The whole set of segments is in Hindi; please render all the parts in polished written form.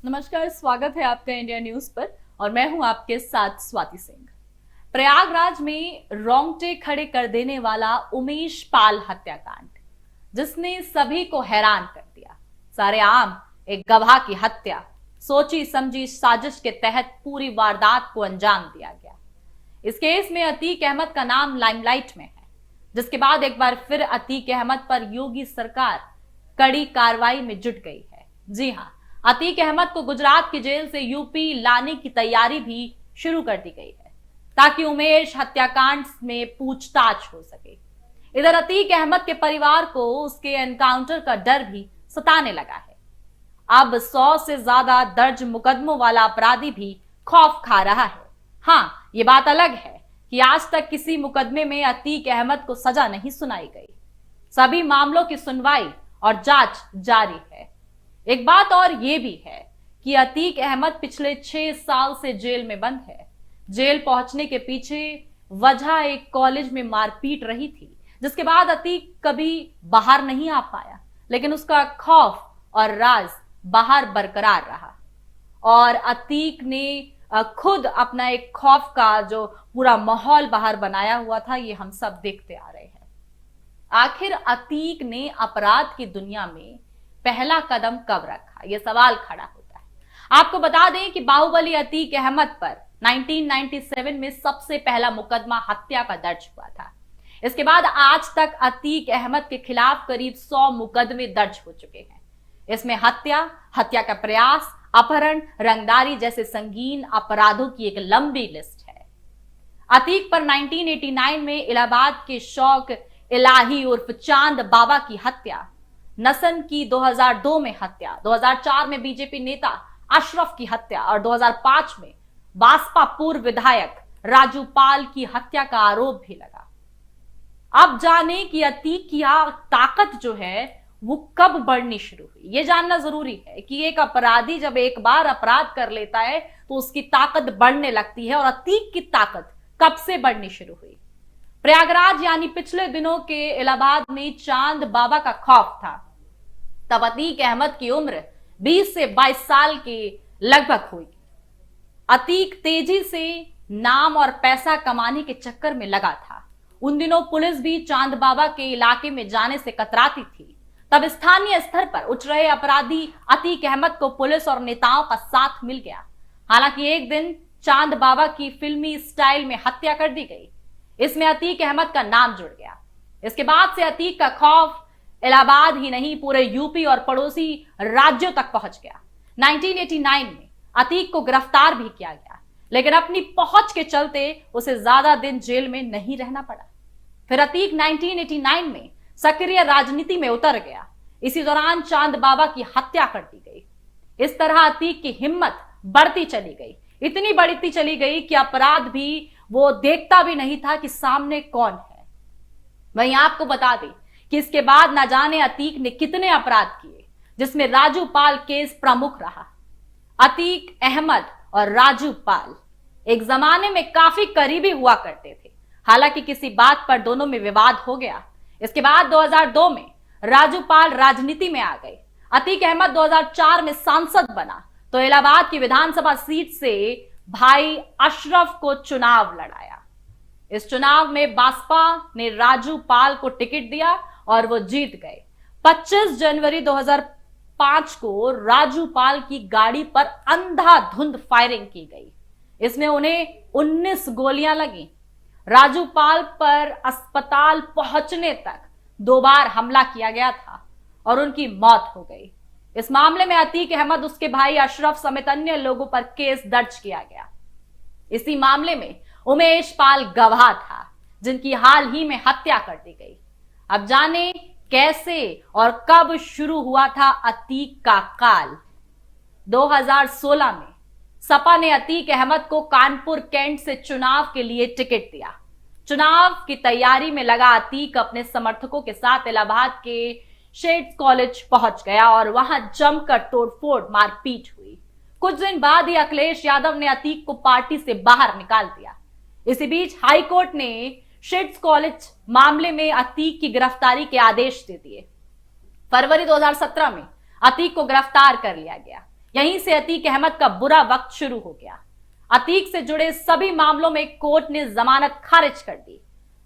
नमस्कार, स्वागत है आपका इंडिया न्यूज पर और मैं हूं आपके साथ स्वाति सिंह। प्रयागराज में रोंगटे खड़े कर देने वाला उमेश पाल हत्याकांड, जिसने सभी को हैरान कर दिया। सरेआम एक गवाह की हत्या, सोची समझी साजिश के तहत पूरी वारदात को अंजाम दिया गया। इस केस में अतीक अहमद का नाम लाइमलाइट में है, जिसके बाद एक बार फिर अतीक अहमद पर योगी सरकार कड़ी कार्रवाई में जुट गई है। जी हां, अतीक अहमद को गुजरात की जेल से यूपी लाने की तैयारी भी शुरू कर दी गई है, ताकि उमेश हत्याकांड में पूछताछ हो सके। इधर अतीक अहमद के परिवार को उसके एनकाउंटर का डर भी सताने लगा है। अब 100 से ज्यादा दर्ज मुकदमों वाला अपराधी भी खौफ खा रहा है। हाँ, ये बात अलग है कि आज तक किसी मुकदमे में अतीक अहमद को सजा नहीं सुनाई गई। सभी मामलों की सुनवाई और जांच जारी है। एक बात और ये भी है कि अतीक अहमद पिछले 6 साल से जेल में बंद है। जेल पहुंचने के पीछे वजह एक कॉलेज में मारपीट रही थी, जिसके बाद अतीक कभी बाहर नहीं आ पाया, लेकिन उसका खौफ और राज बाहर बरकरार रहा। और अतीक ने खुद अपना एक खौफ का जो पूरा माहौल बाहर बनाया हुआ था, ये हम सब देखते आ रहे हैं। आखिर अतीक ने अपराध की दुनिया में पहला कदम कब रखा, यह सवाल खड़ा होता है। आपको बता दें कि बाहुबली अतीक अहमद पर 1997 में सबसे पहला मुकदमा हत्या का दर्ज हुआ था। इसके बाद आज तक अतीक अहमद के खिलाफ करीब 100 मुकदमे दर्ज हो चुके हैं। इसमें हत्या, हत्या का प्रयास, अपहरण, रंगदारी जैसे संगीन अपराधों की एक लंबी लिस्ट है। अतीक पर 1989 में इलाहाबाद के शौक इलाही उर्फ चांद बाबा की हत्या, नसन की 2002 में हत्या, 2004 में बीजेपी नेता अशरफ की हत्या और 2005 में बासपा पूर्व विधायक राजू पाल की हत्या का आरोप भी लगा। अब जाने कि अतीक की ताकत जो है वो कब बढ़नी शुरू हुई, ये जानना जरूरी है कि एक अपराधी जब एक बार अपराध कर लेता है तो उसकी ताकत बढ़ने लगती है, और अतीक की ताकत कब से बढ़नी शुरू हुई। प्रयागराज यानी पिछले दिनों के इलाहाबाद में चांद बाबा का खौफ था। तब अतीक अहमद की उम्र 20 से 22 साल के लगभग हुई। अतीक तेजी से नाम और पैसा कमाने के चक्कर में लगा था। उन दिनों पुलिस भी चांद बाबा के इलाके में जाने से कतराती थी। तब स्थानीय स्तर पर उठ रहे अपराधी अतीक अहमद को पुलिस और नेताओं का साथ मिल गया। हालांकि एक दिन चांद बाबा की फिल्मी स्टाइल में हत्या कर दी गई। इसमें अतीक अहमद का नाम जुड़ गया। इसके बाद से अतीक का खौफ इलाहाबाद ही नहीं, पूरे यूपी और पड़ोसी राज्यों तक पहुंच गया। 1989 में अतीक को गिरफ्तार भी किया गया, लेकिन अपनी पहुंच के चलते उसे ज्यादा दिन जेल में नहीं रहना पड़ा। फिर अतीक 1989 में सक्रिय राजनीति में उतर गया। इसी दौरान चांद बाबा की हत्या कर दी गई। इस तरह अतीक की हिम्मत बढ़ती चली गई, इतनी बढ़ती चली गई कि अपराध भी वो देखता भी नहीं था कि सामने कौन है। वहीं आपको बता दें कि इसके बाद न जाने अतीक ने कितने अपराध किए, जिसमें राजू पाल केस प्रमुख रहा। अतीक अहमद और राजू पाल एक जमाने में काफी करीबी हुआ करते थे। हालांकि किसी बात पर दोनों में विवाद हो गया। इसके बाद 2002 में राजू पाल राजनीति में आ गए। अतीक अहमद 2004 में सांसद बना तो इलाहाबाद की विधानसभा सीट से भाई अशरफ को चुनाव लड़ाया। इस चुनाव में बासपा ने राजू पाल को टिकट दिया और वो जीत गए। 25 जनवरी 2005 को राजू पाल की गाड़ी पर अंधाधुंध फायरिंग की गई। इसमें उन्हें 19 गोलियां लगी। राजू पाल पर अस्पताल पहुंचने तक 2 बार हमला किया गया था और उनकी मौत हो गई। इस मामले में अतीक अहमद, उसके भाई अशरफ समेत अन्य लोगों पर केस दर्ज किया गया। इसी मामले में उमेश पाल गवाह था, जिनकी हाल ही में हत्या कर दी गई। अब जाने कैसे और कब शुरू हुआ था अतीक का काल। 2016 में सपा ने अतीक अहमद को कानपुर कैंट से चुनाव के लिए टिकट दिया। चुनाव की तैयारी में लगा अतीक अपने समर्थकों के साथ इलाहाबाद के शेड्स कॉलेज पहुंच गया और वहां जमकर तोड़फोड़ मारपीट हुई। कुछ दिन बाद ही अखिलेश यादव ने अतीक को पार्टी से बाहर निकाल दिया। इसी बीच हाईकोर्ट ने शेड्स कॉलेज मामले में अतीक की गिरफ्तारी के आदेश दे दिए। फरवरी 2017 में अतीक को गिरफ्तार कर लिया गया। यहीं से अतीक अहमद का बुरा वक्त शुरू हो गया। अतीक से जुड़े सभी मामलों में कोर्ट ने जमानत खारिज कर दी।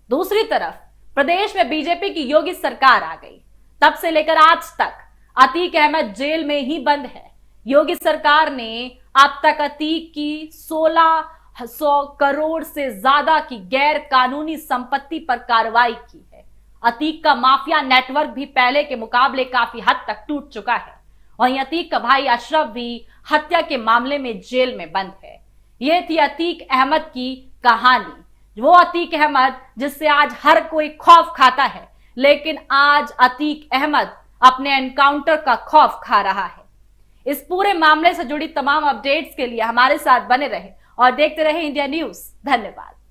दूसरी तरफ प्रदेश में बीजेपी की योगी सरकार आ गई। तब से लेकर आज तक अतीक अहमद जेल में ही बंद है। योगी सरकार ने अब तक अतीक की 1600 करोड़ से ज्यादा की गैर कानूनी संपत्ति पर कार्रवाई की है। अतीक का माफिया नेटवर्क भी पहले के मुकाबले काफी हद तक टूट चुका है। वहीं अतीक का भाई अशरफ भी हत्या के मामले में जेल में बंद है। यह थी अतीक अहमद की कहानी। वो अतीक अहमद जिससे आज हर कोई खौफ खाता है, लेकिन आज अतीक अहमद अपने एनकाउंटर का खौफ खा रहा है। इस पूरे मामले से जुड़ी तमाम अपडेट्स के लिए हमारे साथ बने रहे और देखते रहे इंडिया न्यूज। धन्यवाद।